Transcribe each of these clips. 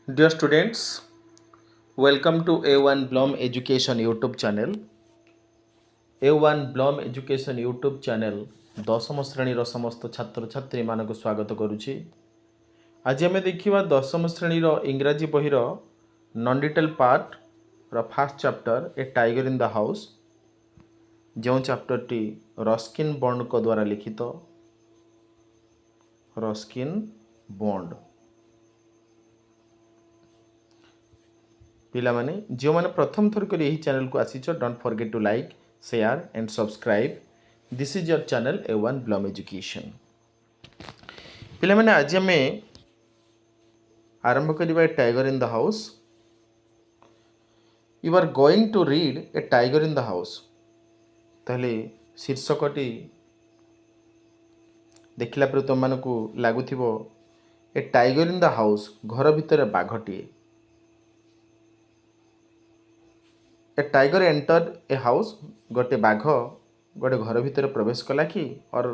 Dear students, welcome to A1 Blom Education YouTube channel. A1 Blom Education YouTube channel ଦଶମ ଶ୍ରେଣୀର ସମସ୍ତ ଛାତ୍ରଛାତ୍ରୀମାନଙ୍କୁ ସ୍ୱାଗତ କରୁଛି। ଆଜି ଆମେ ଦେଖିବା ଦଶମ ଶ୍ରେଣୀର ଇଂରାଜୀ ବହିର ନନ୍ ଡିଟେଲ୍ ପାର୍ଟର first chapter a tiger in the house, ଯେଉଁ ଚାପ୍ଟରଟି ରସ୍କିନ୍ ବଣ୍ଡଙ୍କ ଦ୍ୱାରା ଲିଖିତ। ରସ୍କିନ୍ ବଣ୍ଡ ପିଲାମାନେ ଯେଉଁମାନେ ପ୍ରଥମ ଥର କରି ଏହି ଚ୍ୟାନେଲକୁ ଆସିଛ, don't forget to like, share and subscribe. This is your channel A1 bloom education. ପିଲାମାନେ ଆଜି ଆମେ ଆରମ୍ଭ କରିବା a tiger in the house. You are going to read a tiger in the house. ତାହେଲେ ଶୀର୍ଷକଟି ଦେଖିଲା ପରେ ତୁମମାନଙ୍କୁ ଲାଗୁଥିବ a tiger in the house, ଘର ଭିତରେ ବାଘଟିଏ। ଏ ଟାଇଗର ଏଣ୍ଟର୍ଡ ଏ ହାଉସ୍, ଗୋଟେ ବାଘ ଗୋଟେ ଘର ଭିତରେ ପ୍ରବେଶ କଲା କି? Or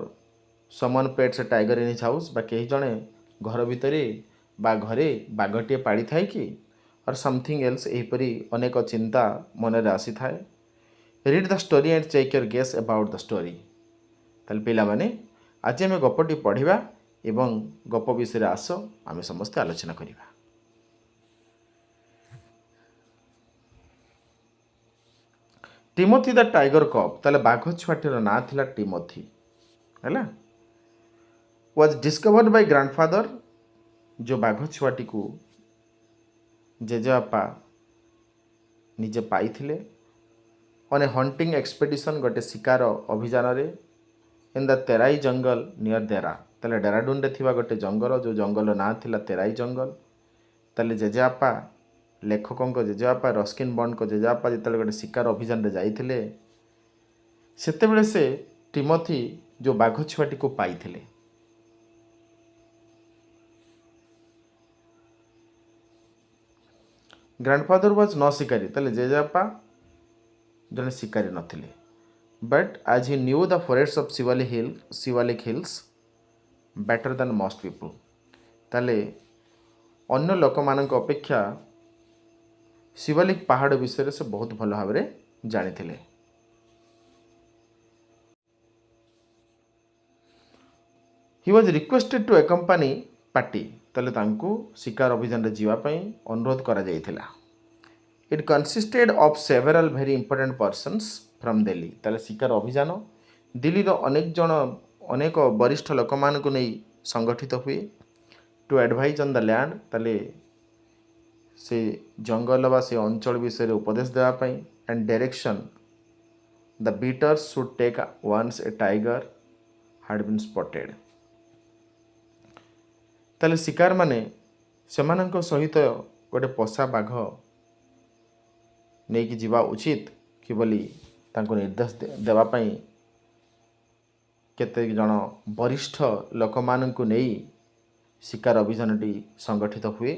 someone pets a tiger in his house, ବା କେହି ଜଣେ ଘର ଭିତରେ ବା ଘରେ ବାଘଟିଏ ପାଳିଥାଏ କି? ଅର୍ ସମଥିଙ୍ଗ ଏଲ୍ସ, ଏହିପରି ଅନେକ ଚିନ୍ତା ମନରେ ଆସିଥାଏ। Read the story and check your guess about the story. ତାହେଲେ ପିଲାମାନେ ଆଜି ଆମେ ଗପଟି ପଢ଼ିବା ଏବଂ ଗପ ବିଷୟରେ ଆସ ଆମେ ସମସ୍ତେ ଆଲୋଚନା କରିବା। ଟିମୋଥି ଦ ଟାଇଗର କପ୍, ତାହେଲେ ବାଘ ଛୁଆଟିର ନାଁ ଥିଲା ଟିମୋଥି, ହେଲା। ୱାଜ୍ ଡିସ୍କଭର୍ଡ ବାଇ ଗ୍ରାଣ୍ଡଫାଦର, ଯେଉଁ ବାଘ ଛୁଆଟିକୁ ଜେଜେବାପା ନିଜେ ପାଇଥିଲେ। ଅନ୍ ଏ ହଣ୍ଟିଂ ଏକ୍ସପେଡ଼ିସନ୍, ଗୋଟେ ଶିକାର ଅଭିଯାନରେ। ଇନ୍ ଦ ତେରାଇ ଜଙ୍ଗଲ ନିୟର ଡେରା, ତାହେଲେ ଡେରାଡୁନରେ ଥିବା ଗୋଟେ ଜଙ୍ଗଲ, ଯେଉଁ ଜଙ୍ଗଲର ନାଁ ଥିଲା ତେରାଇ ଜଙ୍ଗଲ। ତାହେଲେ ଜେଜେବାପା, ଲେଖକଙ୍କ ଜେଜେବାପା ରସ୍କିନ୍ ବଣ୍ଡଙ୍କ ଜେଜେବାପା ଯେତେବେଳେ ଗୋଟେ ଶିକାର ଅଭିଯାନରେ ଯାଇଥିଲେ, ସେତେବେଳେ ସେ ଟିମୋଥି ଯେଉଁ ବାଘ ଛୁଆଟିକୁ ପାଇଥିଲେ। ଗ୍ରାଣ୍ଡଫାଦର ୱାଜ୍ ନ ଶିକାରୀ, ତାହେଲେ ଜେଜେବାପା ଜଣେ ଶିକାରୀ ନଥିଲେ। But as he knew the forest of Shivalik hills better than most people, ତାହେଲେ ଅନ୍ୟ ଲୋକମାନଙ୍କ ଅପେକ୍ଷା ଶିୱାଲିକ୍ ପାହାଡ଼ ବିଷୟରେ ସେ ବହୁତ ଭଲ ଭାବରେ ଜାଣିଥିଲେ। He was requested to accompany party, ତାହେଲେ ତାଙ୍କୁ ଶିକାର ଅଭିଯାନରେ ଯିବା ପାଇଁ ଅନୁରୋଧ କରାଯାଇଥିଲା। It consisted of several very important persons from Delhi, ତାହେଲେ ଶିକାର ଅଭିଯାନ ଦିଲ୍ଲୀର ଅନେକ ବରିଷ୍ଠ ଲୋକମାନଙ୍କୁ ନେଇ ସଂଗଠିତ ହୁଏ। To advise on the land, ତାହେଲେ ସେ ଜଙ୍ଗଲ ବା ସେ ଅଞ୍ଚଳ ବିଷୟରେ ଉପଦେଶ ଦେବା ପାଇଁ। And direction the beaters should take once a tiger had been spotted, ତାହେଲେ ଶିକାରମାନେ ସେମାନଙ୍କ ସହିତ ଗୋଟେ ପୋଷା ବାଘ ନେଇକି ଯିବା ଉଚିତ କି ବୋଲି ତାଙ୍କୁ ନିର୍ଦ୍ଦେଶ ଦେବା ପାଇଁ କେତେ ଜଣ ବରିଷ୍ଠ ଲୋକମାନଙ୍କୁ ନେଇ ଶିକାର ଅଭିଯାନଟି ସଂଗଠିତ ହୁଏ।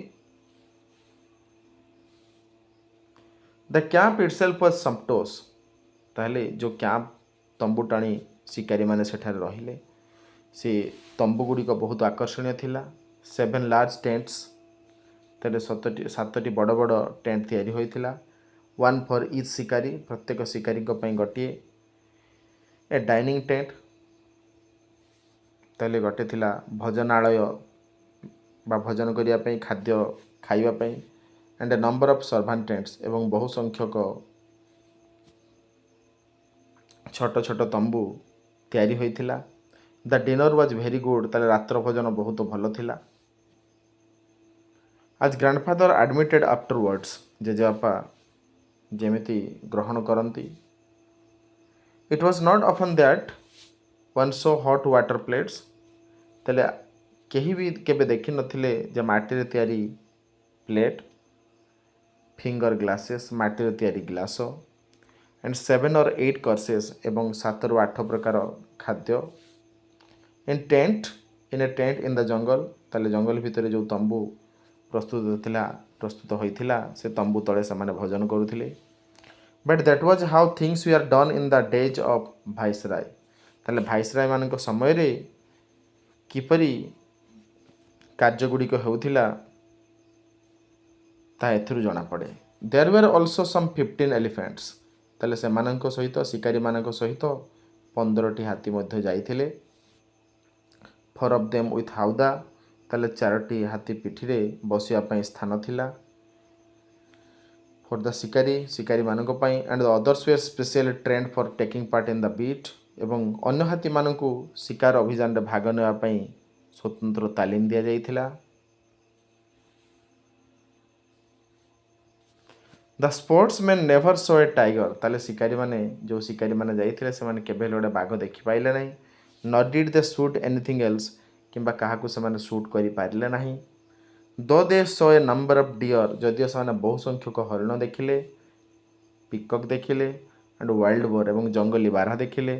ଦ କ୍ୟାମ୍ପ ଇଟସେଲ୍ଫ ୱାଜ୍ ସମ୍ପଟୋସ୍, ତାହେଲେ ଯେଉଁ କ୍ୟାମ୍ପ ତମ୍ବୁ ଟାଣି ଶିକାରୀମାନେ ସେଠାରେ ରହିଲେ, ସେ ତମ୍ବୁ ଗୁଡ଼ିକ ବହୁତ ଆକର୍ଷଣୀୟ ଥିଲା। 7 ଲାର୍ଜ ଟେଣ୍ଟସ୍, ତାହେଲେ 7ଟି ବଡ଼ ବଡ଼ ଟେଣ୍ଟ ତିଆରି ହୋଇଥିଲା। 1 ଫର୍ ଇଚ୍ ଶିକାରୀ, ପ୍ରତ୍ୟେକ ଶିକାରୀଙ୍କ ପାଇଁ ଗୋଟିଏ। ଏ ଡାଇନିଂ ଟେଣ୍ଟ, ତାହେଲେ ଗୋଟେ ଥିଲା ଭୋଜନାଳୟ ବା ଭୋଜନ କରିବା ପାଇଁ, ଖାଦ୍ୟ ଖାଇବା ପାଇଁ। And a number of servant tents, ଏବଂ ବହୁ ସଂଖ୍ୟକ ଛୋଟ ଛୋଟ ତମ୍ବୁ ତିଆରି ହୋଇଥିଲା। The dinner was very good, ତାହେଲେ ରାତ୍ର ଭୋଜନ ବହୁତ ଭଲ ଥିଲା। ଆଜ୍ ଗ୍ରାଣ୍ଡଫାଦର ଆଡମିଟେଡ୍ ଆଫ୍ଟରୱାର୍ଡସ୍, ଜେଜେବାପା ଯେମିତି ଗ୍ରହଣ କରନ୍ତି। It was not often that one saw hot water plates, ତାହେଲେ କେହି ବି କେବେ ଦେଖିନଥିଲେ ଯେ ମାଟିରେ ତିଆରି ପ୍ଲେଟ୍, ଫିଙ୍ଗର ଗ୍ଲାସେସ୍, ମାଟିରେ ତିଆରି ଗ୍ଲାସ, ଆଣ୍ଡ 7 or 8 କୋର୍ସେସ୍, ଏବଂ 7ରୁ 8 ପ୍ରକାର ଖାଦ୍ୟ। In a tent in the ଜଙ୍ଗଲ, ତାହେଲେ ଜଙ୍ଗଲ ଭିତରେ ଯେଉଁ ତମ୍ବୁ ପ୍ରସ୍ତୁତ ହୋଇଥିଲା, ସେ ତମ୍ବୁ ତଳେ ସେମାନେ ଭୋଜନ କରୁଥିଲେ। But that was how things were done in the days of viceroy, ତାହେଲେ ଭାଇସରାୟମାନଙ୍କ ସମୟରେ କିପରି କାର୍ଯ୍ୟଗୁଡ଼ିକ ହେଉଥିଲା ତାହା ଏଥିରୁ ଜଣାପଡ଼େ। There were also some 15 elephants, ତାହେଲେ ସେମାନଙ୍କ ସହିତ ଶିକାରୀମାନଙ୍କ ସହିତ 15ଟି ହାତୀ ମଧ୍ୟ ଯାଇଥିଲେ। 4 of them with ହାଉଦା, ତାହେଲେ 4ଟି ହାତୀ ପିଠିରେ ବସିବା ପାଇଁ ସ୍ଥାନ ଥିଲା ଫର୍ ଦ ଶିକାରୀମାନଙ୍କ ପାଇଁ। And the others were specially trained for taking part in the beat, ଏବଂ ଅନ୍ୟ ହାତୀମାନଙ୍କୁ ଶିକାର ଅଭିଯାନରେ ଭାଗ ନେବା ପାଇଁ ସ୍ୱତନ୍ତ୍ର ତାଲିମ ଦିଆଯାଇଥିଲା। ଦ ସ୍ପୋର୍ଟସମ୍ୟାନ୍ ନେଭର ସୋ ଏ ଟାଇଗର, ତାହେଲେ ଯେଉଁ ଶିକାରୀମାନେ ଯାଇଥିଲେ ସେମାନେ କେବେ ହେଲେ ଗୋଟେ ବାଘ ଦେଖିପାଇଲେ ନାହିଁ। Not did they shoot anything else, କିମ୍ବା କାହାକୁ ସେମାନେ ସୁଟ୍ କରିପାରିଲେ ନାହିଁ। Though they saw a number of deer, ଯଦିଓ ସେମାନେ ବହୁ ସଂଖ୍ୟକ ହରିଣ ଦେଖିଲେ, ପିକକ୍ ଦେଖିଲେ, ଆଣ୍ଡ ୱାଇଲ୍ଡ ବୋର୍, ଏବଂ ଜଙ୍ଗଲୀ ବାରହା ଦେଖିଲେ।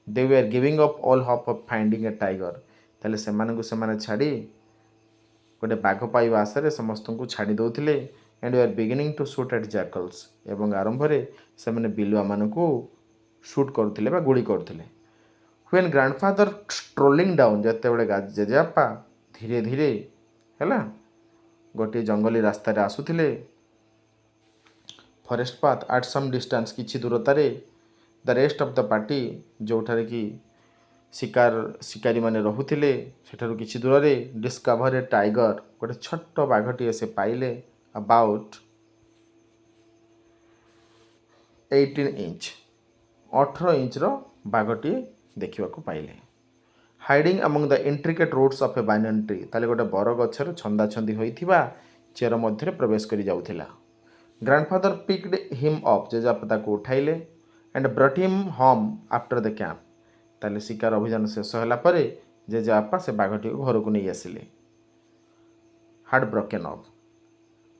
They were giving up all hope of finding a tiger, ତାହେଲେ ସେମାନଙ୍କୁ ସେମାନେ ଛାଡ଼ି ଗୋଟେ ବାଘ ପାଇବା ଆଶାରେ ସମସ୍ତଙ୍କୁ ଛାଡ଼ି ଦେଉଥିଲେ। And were beginning to shoot at jackals, ଏବଂ ଆରମ୍ଭରେ ସେମାନେ ବିଲୁଆମାନଙ୍କୁ ସୁଟ୍ କରୁଥିଲେ ବା ଗୁଳି କରୁଥିଲେ। ହ୍ୱେନ୍ ଗ୍ରାଣ୍ଡଫାଦର ଷ୍ଟ୍ରୋଲିଂ ଡାଉନ୍, ଯେତେବେଳେ ଜେଜେବାପା ଧୀରେ ଧୀରେ ହେଲା ଗୋଟିଏ ଜଙ୍ଗଲୀ ରାସ୍ତାରେ ଆସୁଥିଲେ, forest path at SUM distance, କିଛି ଦୂରତାରେ, ଦ ରେଷ୍ଟ ଅଫ୍ ଦ ପାର୍ଟି, ଯେଉଁଠାରେ କି ଶିକାରୀମାନେ ରହୁଥିଲେ ସେଠାରୁ କିଛି ଦୂରରେ, ଡିସ୍କଭର ଏ ଟାଇଗର, ଗୋଟେ ଛୋଟ ବାଘଟିଏ ସେ ପାଇଲେ, ଆବାଉଟ୍ 18 ଇଞ୍ଚ, 18 ଇଞ୍ଚର ବାଘଟିଏ ଦେଖିବାକୁ ପାଇଲେ। Hiding among the intricate roots of a banyan tree, ତାହେଲେ ଗୋଟେ ବର ଗଛର ଛନ୍ଦାଛନ୍ଦି ହୋଇଥିବା ଚେର ମଧ୍ୟରେ ପ୍ରବେଶ କରି ଯାଉଥିଲା। ଗ୍ରାଣ୍ଡଫାଦର ପିକ୍ଡ ହିମ୍ ଅପ୍, ଜେଜେବାପା ତାକୁ ଉଠାଇଲେ। And brought him home after the camp, ତାହେଲେ ଶିକାର ଅଭିଯାନ ଶେଷ ହେଲା ପରେ ଜେଜେବାପା ସେ ବାଘଟିକୁ ଘରକୁ ନେଇ ଆସିଲେ। Heart broken of,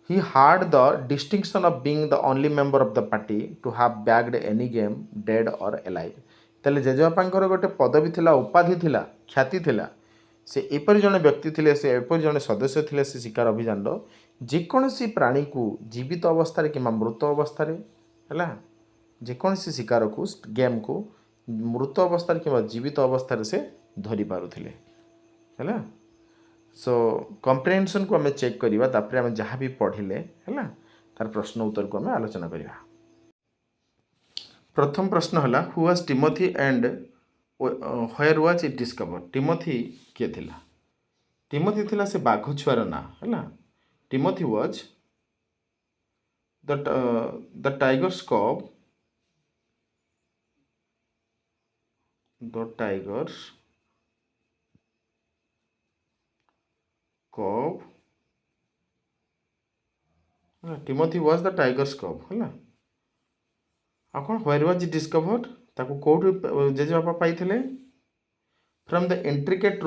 he had the distinction of being the only member of the party to have bagged any game dead or alive, ତାହେଲେ ଜେଜେବାପାଙ୍କର ଗୋଟେ ପଦବୀ ଥିଲା, ଉପାଧି ଥିଲା, ଖ୍ୟାତି ଥିଲା। ସେ ଏପରି ଜଣେ ବ୍ୟକ୍ତି ଥିଲେ, ସେ ଏପରି ଜଣେ ସଦସ୍ୟ ଥିଲେ ସେ ଶିକାର ଅଭିଯାନର, ଯେକୌଣସି ପ୍ରାଣୀକୁ ଜୀବିତ ଅବସ୍ଥାରେ କିମ୍ବା ମୃତ ଅବସ୍ଥାରେ, ହେଲା, ଯେକୌଣସି ଶିକାରକୁ ଗେମ୍କୁ ମୃତ ଅବସ୍ଥାରେ କିମ୍ବା ଜୀବିତ ଅବସ୍ଥାରେ ସେ ଧରିପାରୁଥିଲେ, ହେଲା। ସୋ କମ୍ପ୍ରେହେନ୍ସନ୍କୁ ଆମେ ଚେକ୍ କରିବା, ତାପରେ ଆମେ ଯାହା ବି ପଢ଼ିଲେ, ହେଲା, ତାର ପ୍ରଶ୍ନ ଉତ୍ତରକୁ ଆମେ ଆଲୋଚନା କରିବା। ପ୍ରଥମ ପ୍ରଶ୍ନ ହେଲା, who was Timothy and where was it discovered. Timothy କିଏ ଥିଲା? ଟିମୋଥି ଥିଲା ସେ ବାଘ ଛୁଆର ନାଁ, ହେଲା। Timothy was the tiger's cub, Timothy was the tiger's cub, ହେଲା। ଆଉ କ'ଣ ହ୍ୱେର୍ ୱାଜ୍ ଇଟ୍ ଡିସ୍କଭର୍ଡ, ତାକୁ କେଉଁଠୁ ଜେଜେବାପା ପାଇଥିଲେ? From the intricate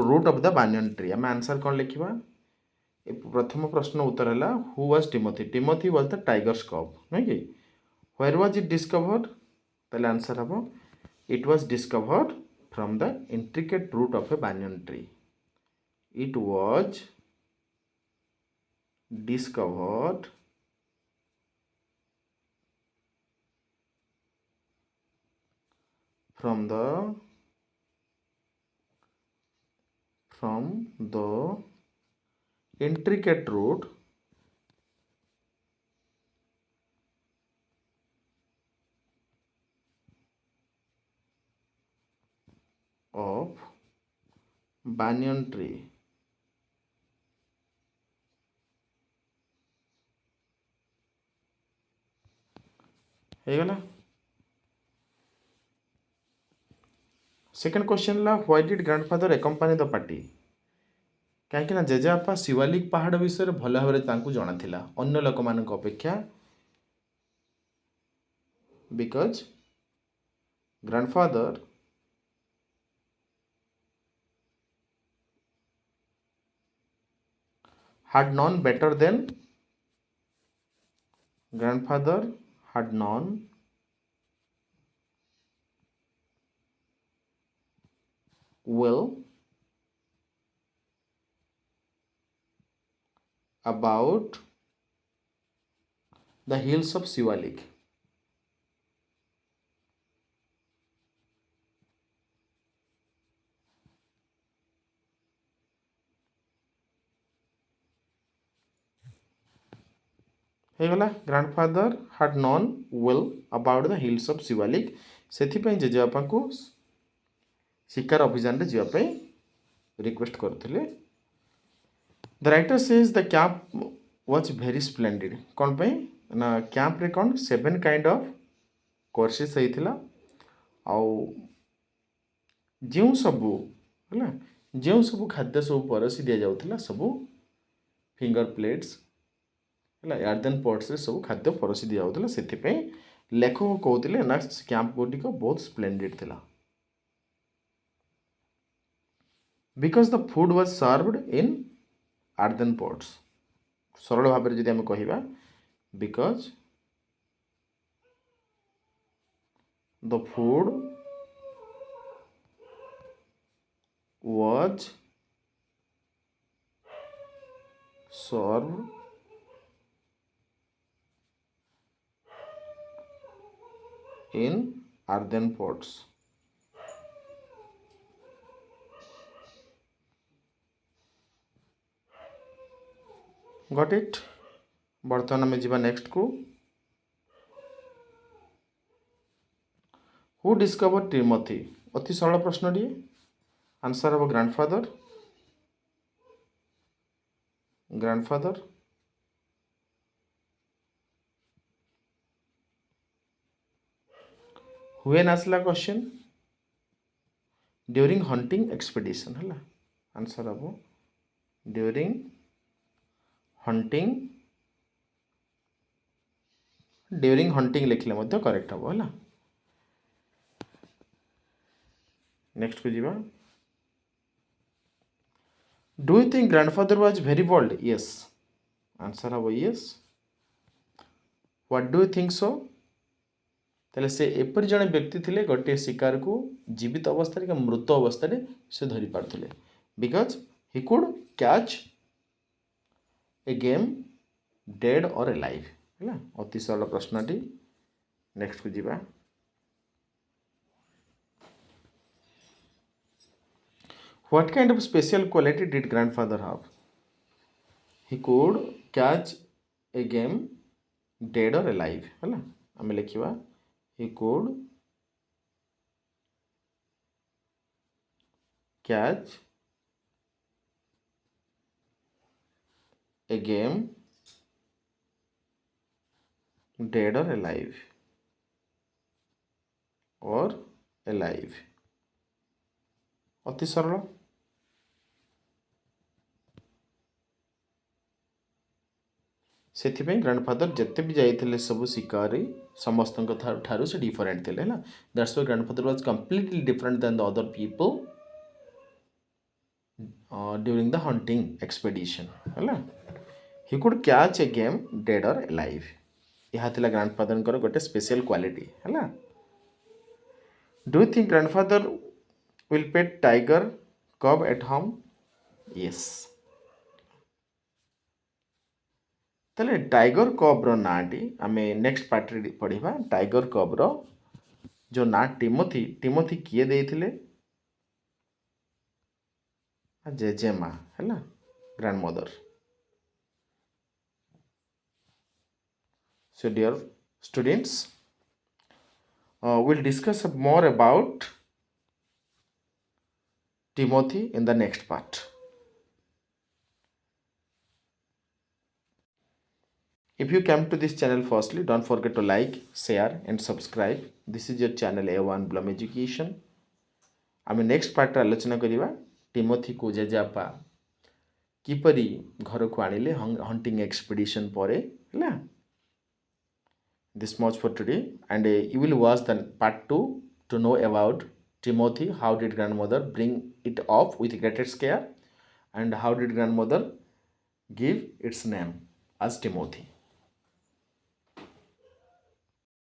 root of the banyan tree. ଆମେ ଆନ୍ସର୍ କ'ଣ ଲେଖିବା? ପ୍ରଥମ ପ୍ରଶ୍ନ ଉତ୍ତର ହେଲା who was Timothy, Timothy was the tiger's cub, ନୁହେଁ କି? ହ୍ୱେର୍ ୱାଜ୍ ଇଟ୍ ଡିସ୍କଭର୍ଡ, ତାହେଲେ ଆନ୍ସର୍ ହେବ it was discovered from the intricate root of a banyan tree. It was discovered from the intricate route of banyan tree. ହେଇଗଲା। Second question ହେଲା why did grandfather accompany the party. କାହିଁକିନା ଜେଜେବାପା ଶିୱାଲିକ ପାହାଡ଼ ବିଷୟରେ ଭଲ ଭାବରେ ତାଙ୍କୁ ଜଣାଥିଲା ଅନ୍ୟ ଲୋକମାନଙ୍କ ଅପେକ୍ଷା। Because grandfather had known better than grandfather had known well about the hills of Shivalik. ହେଇଗଲା grandfather had known well about the hills of Shivalik ସେଥିପାଇଁ ଜେଜେବାପାଙ୍କୁ ଶିକାର ଅଭିଯାନରେ ଯିବା ପାଇଁ ରିକ୍ୱେଷ୍ଟ କରୁଥିଲେ। The writer says the camp was very splendid କ'ଣ ପାଇଁ ନା କ୍ୟାମ୍ପରେ କ'ଣ 7 କାଇଣ୍ଡ ଅଫ୍ କୋର୍ସେସ୍ ହେଇଥିଲା ଆଉ ଯେଉଁ ସବୁ ହେଲା ଯେଉଁ ସବୁ ଖାଦ୍ୟ ସବୁ ପରସି ଦିଆଯାଉଥିଲା ସବୁ ଫିଙ୍ଗର ପ୍ଲେଟ୍ସ ହେଲା ଏୟାରଦେନ୍ ପଟ୍ସରେ ସବୁ ଖାଦ୍ୟ ପରସି ଦିଆଯାଉଥିଲା ସେଥିପାଇଁ ଲେଖକ କହୁଥିଲେ ନା କ୍ୟାମ୍ପ ଗୁଡ଼ିକ ବହୁତ ସ୍ପ୍ଲେଣ୍ଡିଡ୍ ଥିଲା। Because the food was served in earthen pots ସରଳ ଭାବରେ ଯଦି ଆମେ କହିବା because the food was served in earthen pots. Got it? बर्तमान आम जा नेक्स्ट को हु डिस्कवर टिमोथी अति सरल प्रश्न टी आंसर हम ग्रैंडफादर ग्रैंडफादर व्हेन आसला क्वेश्चन ड्यूरिंग हंटिंग एक्सपेडिशन है आंसर हम ड्यूरिंग हंटिंग लिखले मध्य करेक्ट हम है। नेक्स्ट को जीवा do you think grandfather was very bold yes answer हम yes what do you think so तेल से एपरी जड़े व्यक्ति थे गोटे शिकार को जीवित अवस्था कि मृत अवस्था से धरी पारे because he could catch a game dead और ए लाइव है अति सरल प्रश्नटी। नेक्स्ट को जीवा what kind of special quality did grandfather have he could catch a game dead और ए लाइव है आम लिखा he could catch a game dead or alive अति सरल। से ग्रैंडफादर जिते भी जाइए सब शिकारी समस्त ठारू से डिफरेंट थे है that's why grandfather was completely different than the other people during the hunting expedition है he could catch a game dead or live यह थिला ग्रैंडफादर गोटे स्पेशल क्वालिटी है। Do you think grandfather will pet tiger cub at home yes तेल tiger cub नाटी आम next part पढ़ा टाइगर कब्र जो ना टिमोथी टिमोथी किए देइथिले जेजेमा है grand mother. So dear students, we'll discuss more about Timothy in the next part. If you came to this channel firstly, don't forget to like, share and subscribe. This is your channel A1 Blum Education. आम next part आलोचना करिबा Timothy को जेजेबापा किपरि घर को आनिले hunting expedition परे है। This much for today and you will watch the part 2 to know about Timothy, how did grandmother bring it up with greatest care and how did grandmother give its name as Timothy.